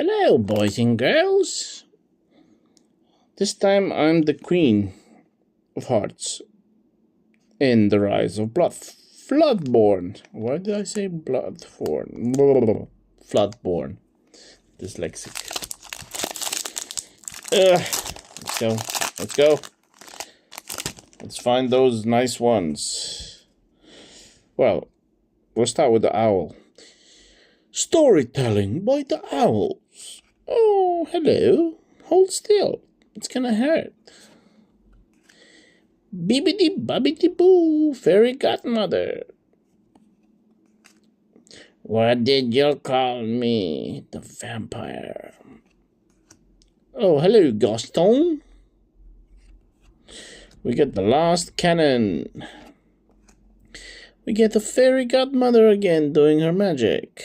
Hello, boys and girls. This time I'm the Queen of Hearts in the Rise of Floodborn. Why did I say Bloodborne? Floodborn. Dyslexic. Let's go. Let's go. Let's find those nice ones. Well, we'll start with the owl. Storytelling by the owls. Oh, hello. Hold still. It's gonna hurt. Bibbidi bobbidi boo, fairy godmother. What did you call me? The vampire. Oh, hello, Gaston. We get the last cannon. We get the fairy godmother again doing her magic.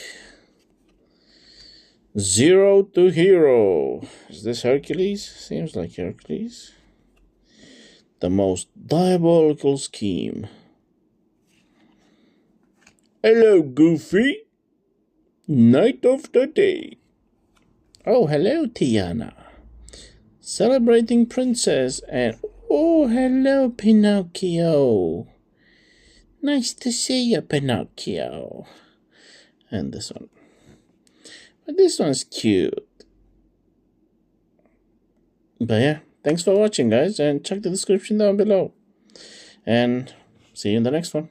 0 to hero. Is this Hercules? Seems like Hercules. The most diabolical scheme. Hello, Goofy. Knight of the day. Oh, hello, Tiana. Celebrating princess and oh, hello, Pinocchio. Nice to see you, Pinocchio. And this one. But this one's cute. But yeah, thanks for watching, guys, and check the description down below. And see you in the next one.